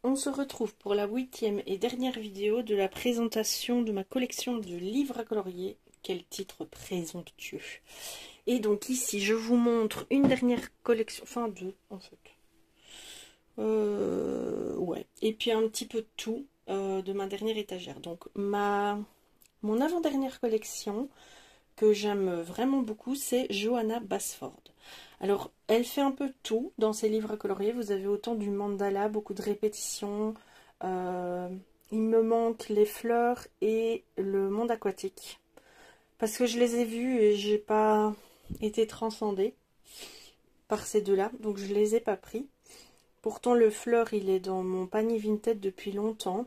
on se retrouve pour la 8e et dernière vidéo de la présentation de ma collection de livres à colorier. Quel titre présomptueux! Et donc ici, je vous montre une dernière collection, enfin deux en fait. Ouais, et puis un petit peu de tout de ma dernière étagère. Donc mon avant-dernière collection que j'aime vraiment beaucoup, c'est Johanna Basford. Alors, elle fait un peu tout dans ses livres à colorier. Vous avez autant du mandala, beaucoup de répétitions. Il me manque les fleurs et le monde aquatique. Parce que je les ai vus et j'ai pas été transcendée par ces deux-là. Donc, je les ai pas pris. Pourtant, le fleur, il est dans mon panier Vinted depuis longtemps.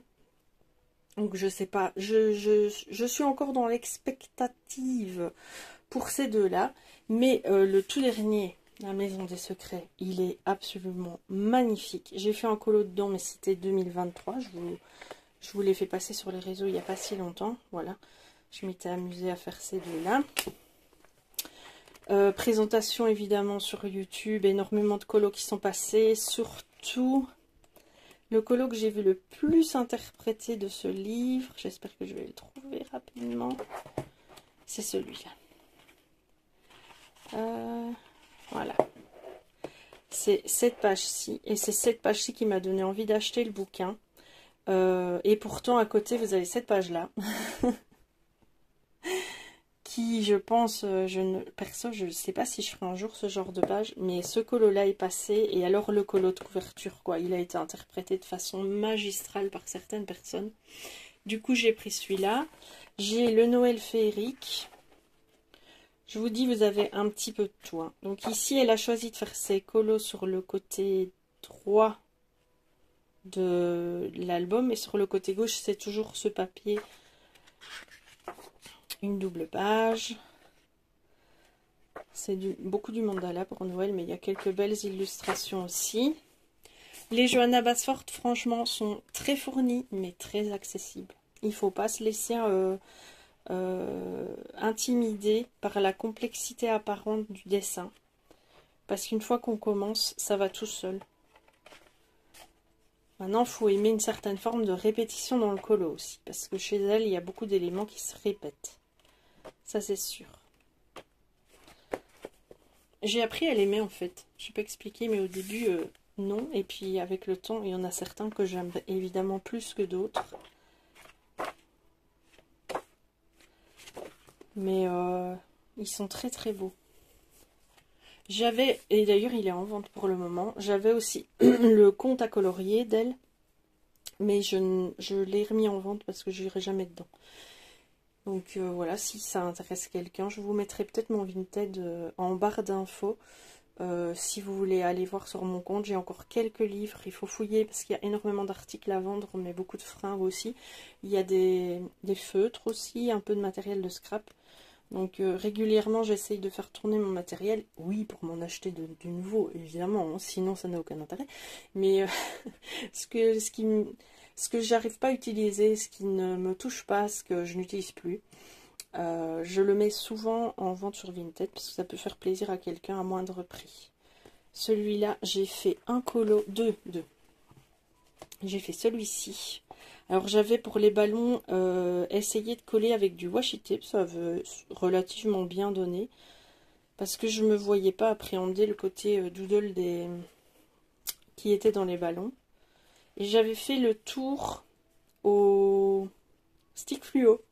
Donc, je sais pas. Je suis encore dans l'expectative pour ces deux-là. Mais le tout dernier, La Maison des Secrets, il est absolument magnifique. J'ai fait un colo dedans, mais c'était 2023. Je vous l'ai fait passer sur les réseaux il n'y a pas si longtemps. Voilà, je m'étais amusée à faire ces deux-là. Présentation évidemment sur YouTube, énormément de colos qui sont passés. Surtout, le colo que j'ai vu le plus interprété de ce livre, j'espère que je vais le trouver rapidement, c'est celui-là. Voilà, c'est cette page-ci, et c'est cette page-ci qui m'a donné envie d'acheter le bouquin. Et pourtant, à côté, vous avez cette page-là, qui, je pense, perso, je ne sais pas si je ferai un jour ce genre de page, mais ce colo-là est passé, et alors le colo de couverture, quoi, il a été interprété de façon magistrale par certaines personnes. Du coup, j'ai pris celui-là. J'ai le Noël féerique. Je vous dis, vous avez un petit peu de tout. Hein. Donc ici, elle a choisi de faire ses colos sur le côté droit de l'album. Et sur le côté gauche, c'est toujours ce papier. Une double page. C'est beaucoup du mandala pour Noël, mais il y a quelques belles illustrations aussi. Les Johanna Basford, franchement, sont très fournis, mais très accessibles. Il ne faut pas se laisser... intimidé par la complexité apparente du dessin, parce qu'une fois qu'on commence, ça va tout seul. Maintenant, il faut aimer une certaine forme de répétition dans le colo aussi, parce que chez elle, il y a beaucoup d'éléments qui se répètent. Ça, c'est sûr. J'ai appris à l'aimer, en fait. Je ne sais pas expliquer, mais au début, non. Et puis, avec le temps, il y en a certains que j'aime évidemment plus que d'autres. Mais ils sont très très beaux. J'avais, et d'ailleurs il est en vente pour le moment, j'avais aussi le compte à colorier d'elle, mais je l'ai remis en vente parce que je n'irai jamais dedans. Donc voilà, si ça intéresse quelqu'un, je vous mettrai peut-être mon Vinted en barre d'infos. Si vous voulez aller voir sur mon compte, j'ai encore quelques livres, il faut fouiller parce qu'il y a énormément d'articles à vendre, mais beaucoup de fringues aussi. Il y a des feutres aussi, un peu de matériel de scrap. Donc régulièrement j'essaye de faire tourner mon matériel, oui pour m'en acheter du nouveau évidemment, hein, sinon ça n'a aucun intérêt, mais ce que j'arrive pas à utiliser, ce qui ne me touche pas, ce que je n'utilise plus, je le mets souvent en vente sur Vinted parce que ça peut faire plaisir à quelqu'un à moindre prix. Celui-là j'ai fait un colo, deux, j'ai fait celui-ci. Alors j'avais pour les ballons essayé de coller avec du washi tape, ça avait relativement bien donné. Parce que je ne me voyais pas appréhender le côté doodle qui était dans les ballons. Et j'avais fait le tour au stick fluo.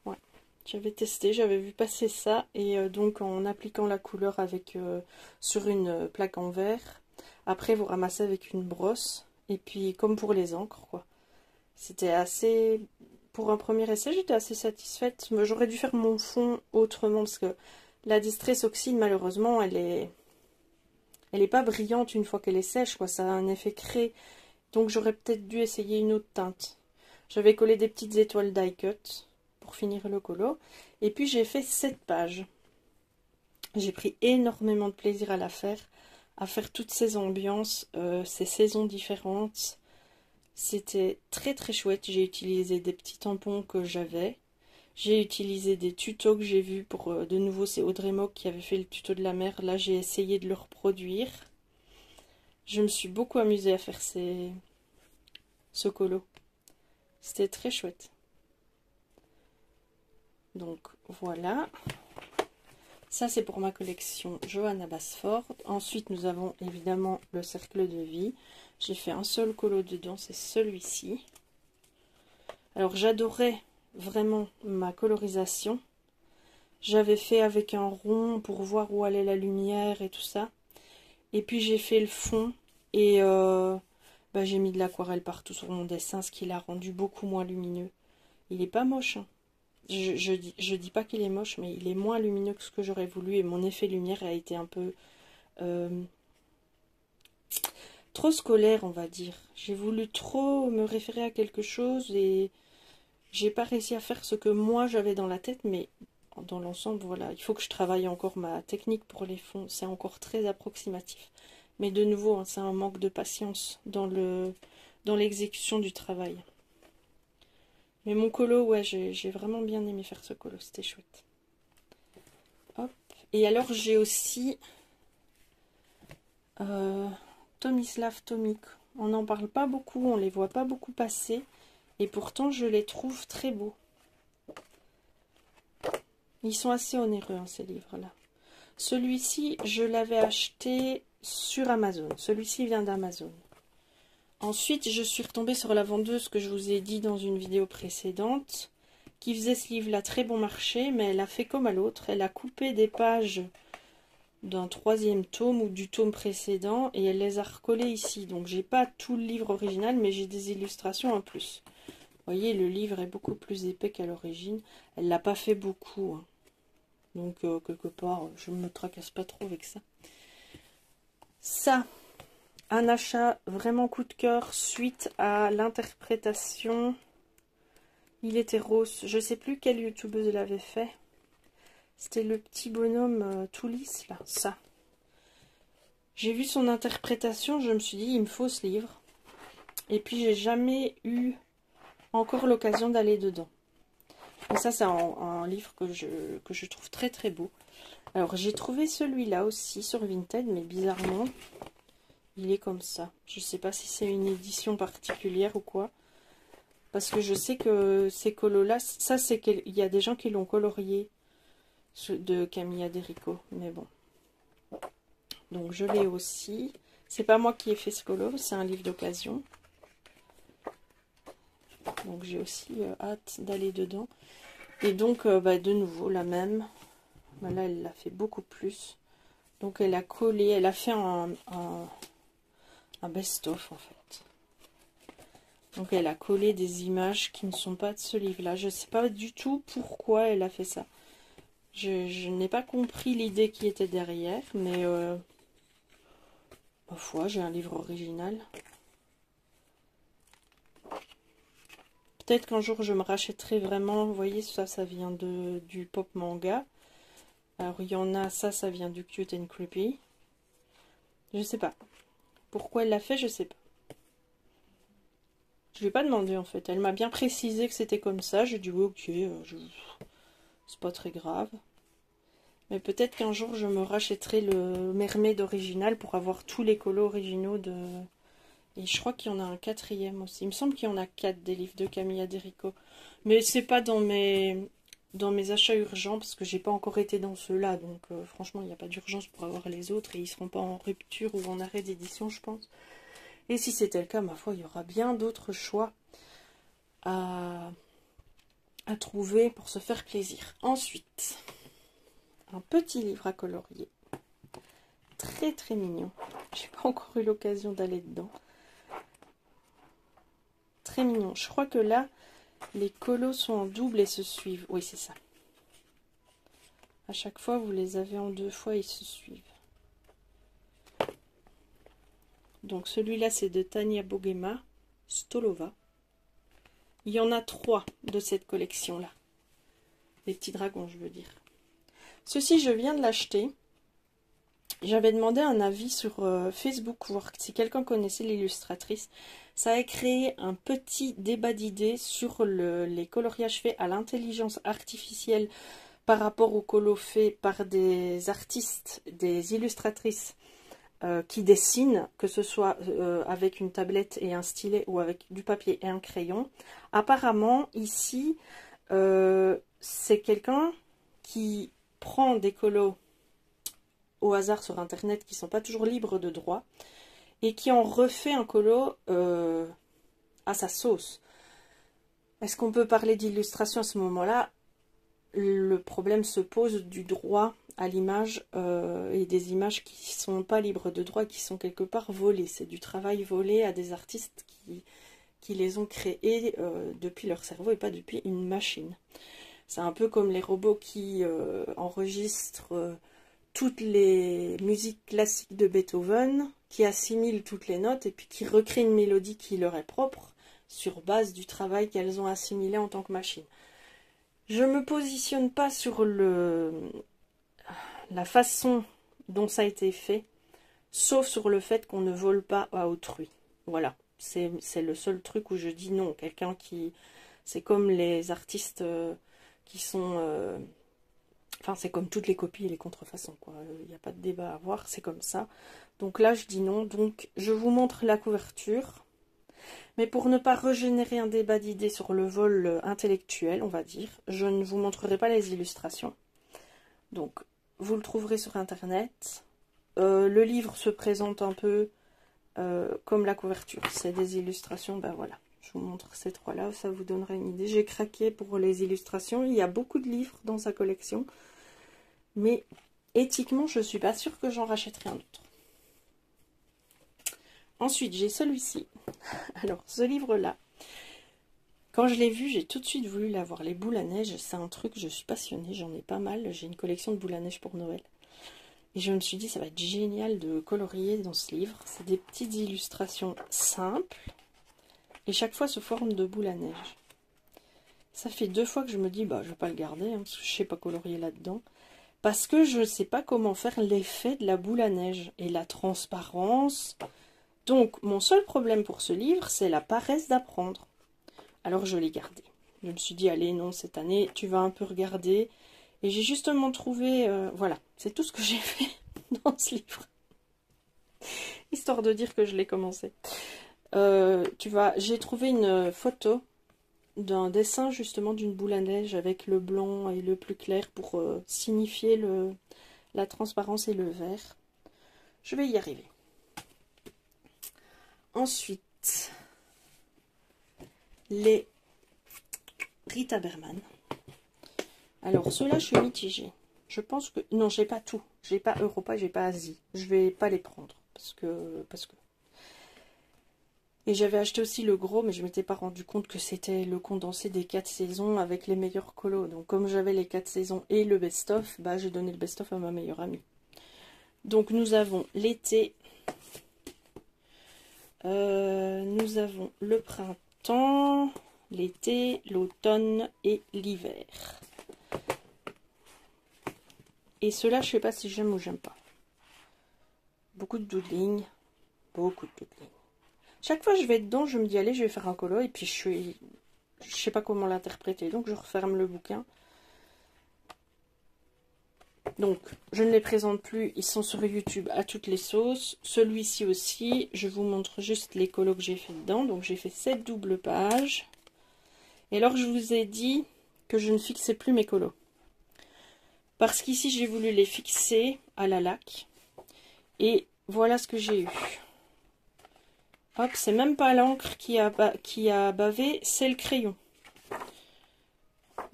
Ouais, j'avais testé, j'avais vu passer ça. Et donc en appliquant la couleur sur une plaque en verre. Après vous ramassez avec une brosse. Et puis comme pour les encres quoi. C'était assez... Pour un premier essai, j'étais assez satisfaite. J'aurais dû faire mon fond autrement, parce que la Distress Oxide, malheureusement, elle est pas brillante une fois qu'elle est sèche, quoi. Ça a un effet crée. Donc j'aurais peut-être dû essayer une autre teinte. J'avais collé des petites étoiles die cut pour finir le colo. Et puis j'ai fait 7 pages. J'ai pris énormément de plaisir à la faire, à faire toutes ces ambiances, ces saisons différentes. C'était très très chouette. J'ai utilisé des petits tampons que j'avais. J'ai utilisé des tutos que j'ai vus pour... de nouveau, c'est Audrey Mock qui avait fait le tuto de la mer. Là, j'ai essayé de le reproduire. Je me suis beaucoup amusée à faire ce colo. C'était très chouette. Donc voilà. Ça c'est pour ma collection Johanna Basford. Ensuite nous avons évidemment le cercle de vie. J'ai fait un seul colo dedans, c'est celui-ci. Alors j'adorais vraiment ma colorisation. J'avais fait avec un rond pour voir où allait la lumière et tout ça. Et puis j'ai fait le fond et j'ai mis de l'aquarelle partout sur mon dessin, ce qui l'a rendu beaucoup moins lumineux. Il est pas moche, hein. Je dis pas qu'il est moche, mais il est moins lumineux que ce que j'aurais voulu et mon effet lumière a été un peu trop scolaire, on va dire. J'ai voulu trop me référer à quelque chose et j'ai pas réussi à faire ce que moi j'avais dans la tête, mais dans l'ensemble, voilà. Il faut que je travaille encore ma technique pour les fonds, c'est encore très approximatif. Mais de nouveau, hein, c'est un manque de patience dans l'exécution du travail. Mais mon colo, ouais, j'ai vraiment bien aimé faire ce colo, c'était chouette. Hop. Et alors j'ai aussi Tomislav Tomik. On n'en parle pas beaucoup, on les voit pas beaucoup passer. Et pourtant je les trouve très beaux. Ils sont assez onéreux, hein, ces livres-là. Celui-ci, je l'avais acheté sur Amazon. Celui-ci vient d'Amazon. Ensuite, je suis retombée sur la vendeuse que je vous ai dit dans une vidéo précédente, qui faisait ce livre-là très bon marché, mais elle a fait comme à l'autre. Elle a coupé des pages d'un 3e tome ou du tome précédent et elle les a recollées ici. Donc, j'ai pas tout le livre original, mais j'ai des illustrations en plus. Vous voyez, le livre est beaucoup plus épais qu'à l'origine. Elle l'a pas fait beaucoup, hein. Donc, quelque part, je ne me tracasse pas trop avec ça. Ça, un achat vraiment coup de cœur suite à l'interprétation. Il était rose. Je sais plus quelle youtubeuse l'avait fait. C'était le petit bonhomme tout lisse, là. Ça. J'ai vu son interprétation, je me suis dit, il me faut ce livre. Et puis, j'ai jamais eu encore l'occasion d'aller dedans. Et ça, c'est un livre que je trouve très très beau. Alors, j'ai trouvé celui-là aussi sur Vinted, mais bizarrement, il est comme ça. Je sais pas si c'est une édition particulière ou quoi. Parce que je sais que ces colos-là, ça, c'est qu'il y a des gens qui l'ont colorié de Camilla Derico. Mais bon. Donc, je l'ai aussi. C'est pas moi qui ai fait ce colo, c'est un livre d'occasion. Donc, j'ai aussi hâte d'aller dedans. Et donc, de nouveau, la même. Là, elle l'a fait beaucoup plus. Donc, elle a collé, elle a fait un best-of, en fait. Donc, elle a collé des images qui ne sont pas de ce livre-là. Je ne sais pas du tout pourquoi elle a fait ça. Je n'ai pas compris l'idée qui était derrière, mais ma foi, j'ai un livre original. Peut-être qu'un jour, je me rachèterai vraiment. Vous voyez, ça vient du pop manga. Alors, il y en a, ça vient du Cute and Creepy. Je sais pas. Pourquoi elle l'a fait, je sais pas. Je lui ai pas demandé, en fait. Elle m'a bien précisé que c'était comme ça. J'ai dit, oui, ok, c'est pas très grave. Mais peut-être qu'un jour, je me rachèterai le Mermaid original pour avoir tous les colos originaux de... Et je crois qu'il y en a un 4e aussi. Il me semble qu'il y en a 4 des livres de Camilla Derico. Mais c'est pas dans mes achats urgents parce que j'ai pas encore été dans ceux-là. Donc franchement, il n'y a pas d'urgence pour avoir les autres et ils seront pas en rupture ou en arrêt d'édition, je pense. Et si c'était le cas, ma foi, il y aura bien d'autres choix à trouver pour se faire plaisir. Ensuite, un petit livre à colorier. Très très mignon. J'ai pas encore eu l'occasion d'aller dedans. Très mignon. Je crois que là, les colos sont en double et se suivent. Oui, c'est ça. À chaque fois, vous les avez en 2 fois, ils se suivent. Donc celui-là, c'est de Tania Bogema, Stolova. Il y en a 3 de cette collection-là. Les petits dragons, je veux dire. Ceci, je viens de l'acheter. J'avais demandé un avis sur Facebook, voir si quelqu'un connaissait l'illustratrice. Ça a créé un petit débat d'idées sur les coloriages faits à l'intelligence artificielle par rapport aux colos faits par des artistes, des illustratrices qui dessinent, que ce soit avec une tablette et un stylet ou avec du papier et un crayon. Apparemment, ici, c'est quelqu'un qui prend des colos au hasard sur internet qui ne sont pas toujours libres de droit et qui en refait un colo à sa sauce. Est-ce qu'on peut parler d'illustration à ce moment-là? Le problème se pose du droit à l'image et des images qui ne sont pas libres de droit, qui sont quelque part volées. C'est du travail volé à des artistes qui les ont créés depuis leur cerveau et pas depuis une machine. C'est un peu comme les robots qui enregistrent toutes les musiques classiques de Beethoven, qui assimilent toutes les notes et puis qui recréent une mélodie qui leur est propre sur base du travail qu'elles ont assimilé en tant que machine. Je ne me positionne pas sur la façon dont ça a été fait, sauf sur le fait qu'on ne vole pas à autrui. Voilà, c'est le seul truc où je dis non. Quelqu'un qui... C'est comme les artistes qui sont... Enfin, c'est comme toutes les copies et les contrefaçons, quoi. Il n'y a pas de débat à avoir, c'est comme ça. Donc là, je dis non. Donc, je vous montre la couverture. Mais pour ne pas régénérer un débat d'idées sur le vol intellectuel, on va dire, je ne vous montrerai pas les illustrations. Donc, vous le trouverez sur Internet. Le livre se présente un peu comme la couverture. C'est des illustrations, ben voilà. Je vous montre ces trois-là, ça vous donnera une idée. J'ai craqué pour les illustrations. Il y a beaucoup de livres dans sa collection. Mais éthiquement, je ne suis pas sûre que j'en rachèterai un autre. Ensuite, j'ai celui-ci. Alors, ce livre-là, quand je l'ai vu, j'ai tout de suite voulu l'avoir. Les boules à neige, c'est un truc, je suis passionnée, j'en ai pas mal. J'ai une collection de boules à neige pour Noël. Et je me suis dit, ça va être génial de colorier dans ce livre. C'est des petites illustrations simples. Et chaque fois sous forme de boules à neige. Ça fait 2 fois que je me dis, bah je vais pas le garder, hein, parce que je sais pas colorier là-dedans. Parce que je ne sais pas comment faire l'effet de la boule à neige et la transparence. Donc, mon seul problème pour ce livre, c'est la paresse d'apprendre. Alors, je l'ai gardé. Je me suis dit, allez, non, cette année, tu vas un peu regarder. Et j'ai justement trouvé... voilà, c'est tout ce que j'ai fait dans ce livre. Histoire de dire que je l'ai commencé. J'ai trouvé une photo d'un dessin, justement, d'une boule à neige avec le blanc et le plus clair pour signifier la transparence et le vert. Je vais y arriver. Ensuite, les Rita Berman. Alors, ceux-là, je suis mitigée. Je pense que... Non, j'ai pas tout. J'ai pas Europa, j'ai pas Asie. Je vais pas les prendre. Parce que... Et j'avais acheté aussi le gros, mais je m'étais pas rendu compte que c'était le condensé des 4 saisons avec les meilleurs colos. Donc, comme j'avais les 4 saisons et le best-of, bah, j'ai donné le best-of à ma meilleure amie. Donc, nous avons l'été... nous avons le printemps, l'été, l'automne et l'hiver. Et ceux-là, je sais pas si j'aime ou j'aime pas. Beaucoup de doodling. Beaucoup de doodling. Chaque fois que je vais dedans, je me dis, allez, je vais faire un colo. Et puis, je sais pas comment l'interpréter. Donc, je referme le bouquin. Donc, je ne les présente plus. Ils sont sur YouTube à toutes les sauces. Celui-ci aussi. Je vous montre juste les colos que j'ai fait dedans. Donc, j'ai fait 7 doubles pages. Et alors, je vous ai dit que je ne fixais plus mes colos. Parce qu'ici, j'ai voulu les fixer à la laque. Et voilà ce que j'ai eu. Hop, c'est même pas l'encre qui a bavé, c'est le crayon.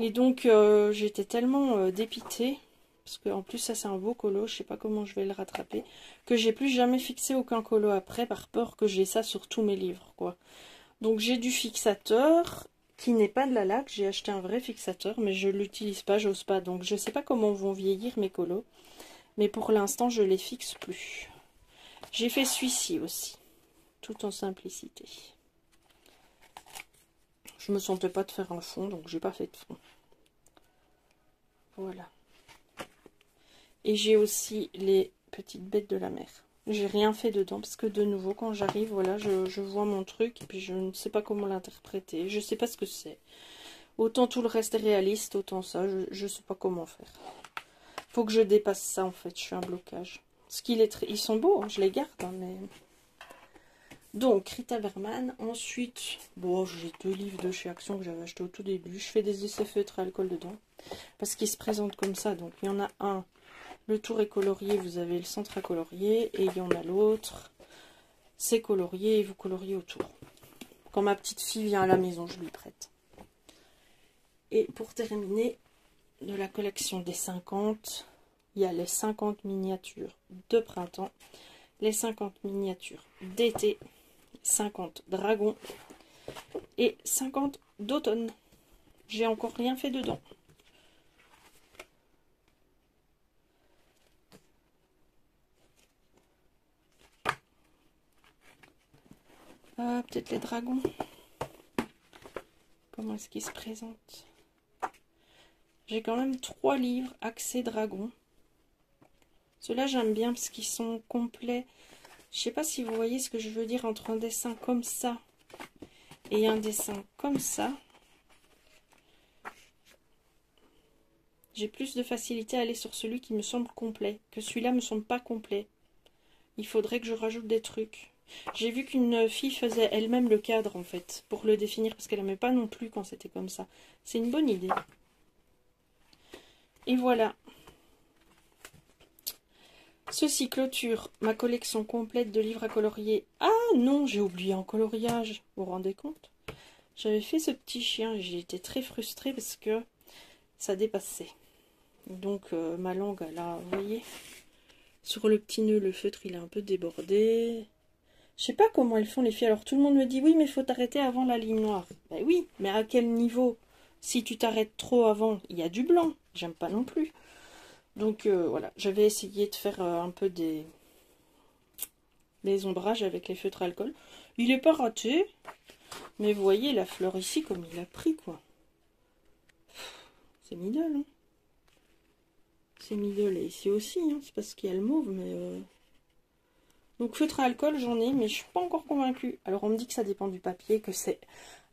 Et donc, j'étais tellement dépitée. Parce qu'en plus, ça, c'est un beau colo. Je sais pas comment je vais le rattraper. Que j'ai plus jamais fixé aucun colo après, par peur que j'ai ça sur tous mes livres, quoi. Donc, j'ai du fixateur qui n'est pas de la laque. J'ai acheté un vrai fixateur, mais je l'utilise pas, j'ose pas. Donc, je sais pas comment vont vieillir mes colos. Mais pour l'instant, je les fixe plus. J'ai fait celui-ci aussi. Tout en simplicité. Je me sentais pas de faire un fond, donc j'ai pas fait de fond. Voilà. Et j'ai aussi les petites bêtes de la mer. J'ai rien fait dedans parce que de nouveau quand j'arrive, voilà, je vois mon truc et puis je ne sais pas comment l'interpréter. Je sais pas ce que c'est. Autant tout le reste est réaliste, autant ça, je sais pas comment faire. Faut que je dépasse ça en fait, je suis un blocage. Parce ils sont beaux, hein, je les garde, hein, mais... Donc, Rita Berman. Ensuite, bon, j'ai 2 livres de chez Action que j'avais acheté au tout début. Je fais des essais feutres à alcool dedans. Parce qu'ils se présentent comme ça. Donc, il y en a un, le tour est colorié, vous avez le centre à colorier. Et il y en a l'autre, c'est colorié et vous coloriez autour. Quand ma petite fille vient à la maison, je lui prête. Et pour terminer, de la collection des 50, il y a les 50 miniatures de printemps, les 50 miniatures d'été, 50 dragons et 50 d'automne. J'ai encore rien fait dedans. Peut-être les dragons. Comment est-ce qu'ils se présentent? J'ai quand même 3 livres axés dragons. Ceux-là, j'aime bien parce qu'ils sont complets. Je sais pas si vous voyez ce que je veux dire entre un dessin comme ça et un dessin comme ça. J'ai plus de facilité à aller sur celui qui me semble complet, que celui-là me semble pas complet. Il faudrait que je rajoute des trucs. J'ai vu qu'une fille faisait elle-même le cadre, en fait, pour le définir, parce qu'elle n'aimait pas non plus quand c'était comme ça. C'est une bonne idée. Et voilà. Ceci clôture ma collection complète de livres à colorier. Ah non, j'ai oublié un coloriage. Vous vous rendez compte? J'avais fait ce petit chien et j'ai été très frustrée parce que ça dépassait. Donc ma langue, là, vous voyez, sur le petit nœud, le feutre, il est un peu débordé. Je sais pas comment elles font les filles. Alors tout le monde me dit, oui, mais il faut t'arrêter avant la ligne noire. Ben oui, mais à quel niveau? Si tu t'arrêtes trop avant, il y a du blanc. J'aime pas non plus. Donc voilà, j'avais essayé de faire un peu des ombrages avec les feutres alcool. Il est pas raté, mais vous voyez la fleur ici comme il a pris, quoi. C'est middle, hein. C'est middle et ici aussi, hein. C'est parce qu'il y a le mauve, mais... Donc feutre à alcool, j'en ai, mais je suis pas encore convaincue. Alors on me dit que ça dépend du papier, que c'est...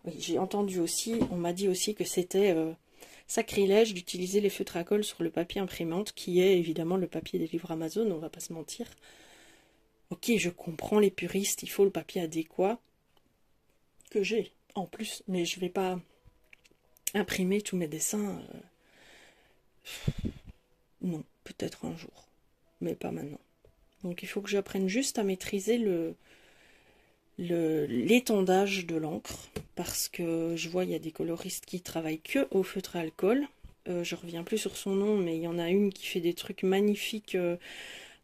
Oui, j'ai entendu aussi, on m'a dit aussi que c'était... sacrilège d'utiliser les feutres à colle sur le papier imprimante, qui est évidemment le papier des livres Amazon, on va pas se mentir. Ok, je comprends les puristes, il faut le papier adéquat, que j'ai en plus, mais je vais pas imprimer tous mes dessins. Non, peut-être un jour, mais pas maintenant. Donc il faut que j'apprenne juste à maîtriser l'étendage de l'encre, parce que je vois il y a des coloristes qui travaillent que au feutre à alcool. Je reviens plus sur son nom, mais il y en a une qui fait des trucs magnifiques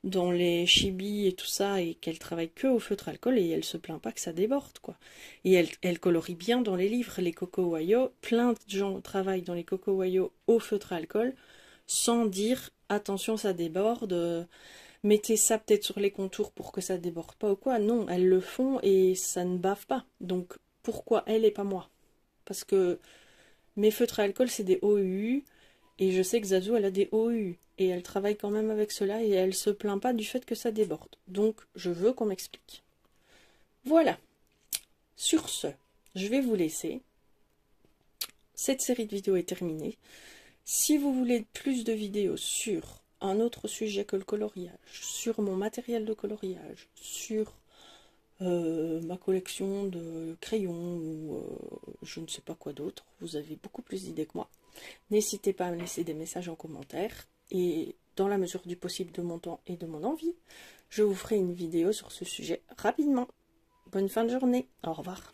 dans les chibis et tout ça, et qu'elle travaille que au feutre à alcool, et elle se plaint pas que ça déborde, quoi. Et elle colorie bien dans les livres, les Coco Wayo. Plein de gens travaillent dans les Coco Wayo au feutre à alcool, sans dire attention ça déborde, mettez ça peut-être sur les contours pour que ça déborde pas ou quoi. Non, elles le font et ça ne bave pas. Donc pourquoi elle et pas moi? Parce que mes feutres à alcool c'est des OU, et je sais que Zazu elle a des OU, et elle travaille quand même avec cela et elle se plaint pas du fait que ça déborde. Donc je veux qu'on m'explique. Voilà. Sur ce, je vais vous laisser. Cette série de vidéos est terminée. Si vous voulez plus de vidéos sur un autre sujet que le coloriage, sur mon matériel de coloriage, sur ma collection de crayons ou je ne sais pas quoi d'autre, vous avez beaucoup plus d'idées que moi. N'hésitez pas à me laisser des messages en commentaire, et dans la mesure du possible de mon temps et de mon envie, je vous ferai une vidéo sur ce sujet rapidement. Bonne fin de journée, au revoir.